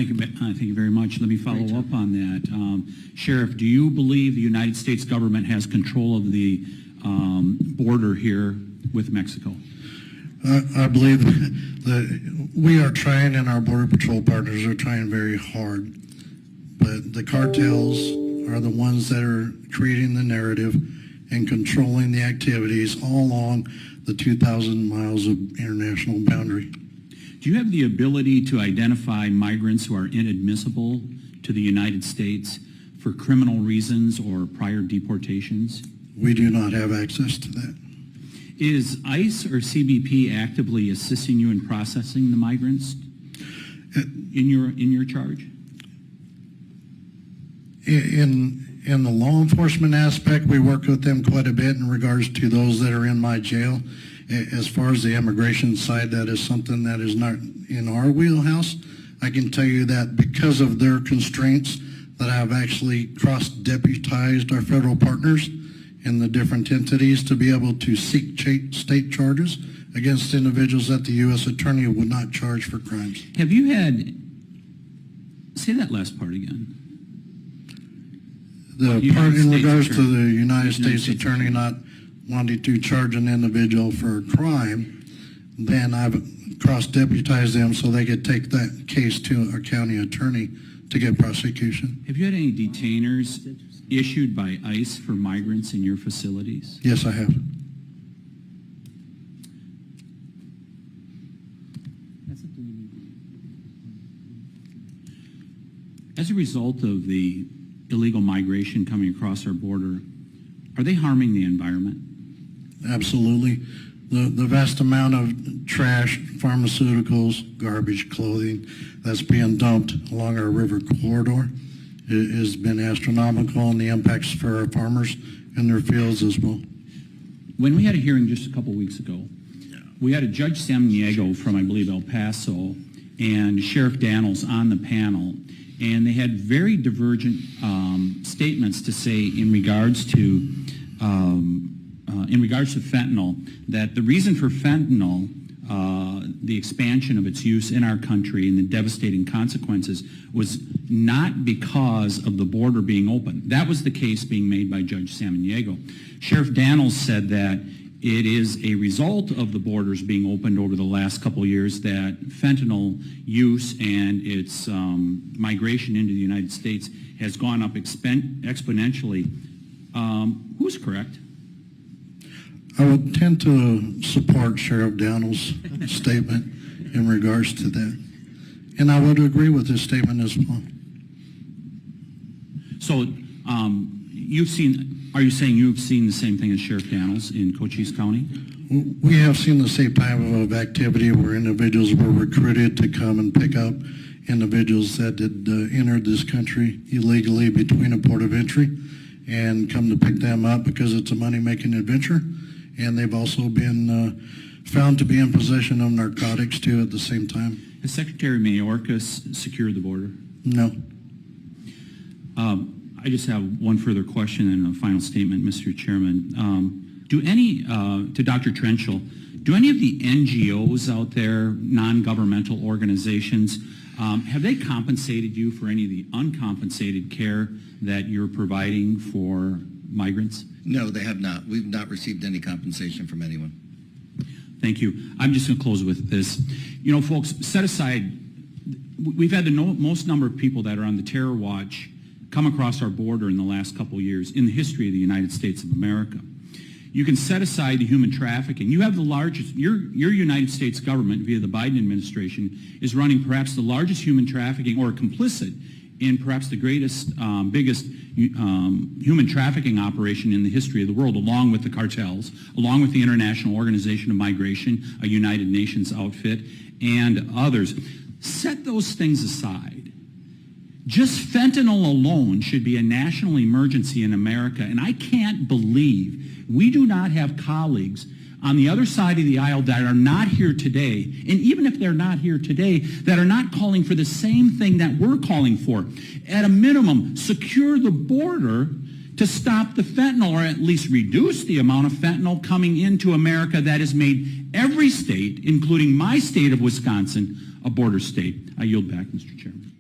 Thank you very much. Let me follow up on that. Sheriff, do you believe the United States government has control of the border here with Mexico? I believe that we are trying, and our Border Patrol partners are trying very hard. But the cartels are the ones that are creating the narrative and controlling the activities all along the 2,000 miles of international boundary. Do you have the ability to identify migrants who are inadmissible to the United States for criminal reasons or prior deportations? We do not have access to that. Is ICE or CBP actively assisting you in processing the migrants in your charge? In the law enforcement aspect, we work with them quite a bit in regards to those that are in my jail. As far as the immigration side, that is something that is not in our wheelhouse. I can tell you that because of their constraints, that I've actually cross-deputized our federal partners in the different entities to be able to seek state charges against individuals that the U.S. Attorney would not charge for crimes. Have you had, say that last part again. The part in regards to the United States Attorney not wanting to charge an individual for a crime, then I've cross-deputized them so they could take that case to our county attorney to get prosecution. Have you had any detainers issued by ICE for migrants in your facilities? Yes, I have. As a result of the illegal migration coming across our border, are they harming the environment? Absolutely. The vast amount of trash, pharmaceuticals, garbage, clothing that's being dumped along our river corridor has been astronomical, and the impacts for our farmers in their fields as well. When we had a hearing just a couple weeks ago, we had a Judge Samaniego from, I believe, El Paso and Sheriff Daniels on the panel, and they had very divergent statements to say in regards to fentanyl, that the reason for fentanyl, the expansion of its use in our country and the devastating consequences, was not because of the border being open. That was the case being made by Judge Samaniego. Sheriff Daniels said that it is a result of the borders being opened over the last couple of years that fentanyl use and its migration into the United States has gone up exponentially. Who's correct? I would tend to support Sheriff Daniels' statement in regards to that. And I would agree with his statement as well. So are you saying you've seen the same thing as Sheriff Daniels in Cochise County? We have seen the same type of activity where individuals were recruited to come and pick up individuals that had entered this country illegally between a port of entry and come to pick them up because it's a money-making adventure. And they've also been found to be in possession of narcotics, too, at the same time. Has Secretary Mayorkas secured the border? No. I just have one further question and a final statement, Mr. Chairman. To Dr. Trenchell, do any of the NGOs out there, non-governmental organizations, have they compensated you for any of the uncompensated care that you're providing for migrants? No, they have not. We've not received any compensation from anyone. Thank you. I'm just going to close with this. You know, folks, set aside, we've had the most number of people that are on the terror watch come across our border in the last couple of years in the history of the United States of America. You can set aside the human trafficking. You have the largest, your United States government via the Biden administration is running perhaps the largest human trafficking, or complicit in perhaps the greatest, biggest human trafficking operation in the history of the world, along with the cartels, along with the International Organization of Migration, a United Nations outfit, and others. Set those things aside. Just fentanyl alone should be a national emergency in America, and I can't believe we do not have colleagues on the other side of the aisle that are not here today, and even if they're not here today, that are not calling for the same thing that we're calling for. At a minimum, secure the border to stop the fentanyl, or at least reduce the amount of fentanyl coming into America that has made every state, including my state of Wisconsin, a border state. I yield back, Mr. Chairman.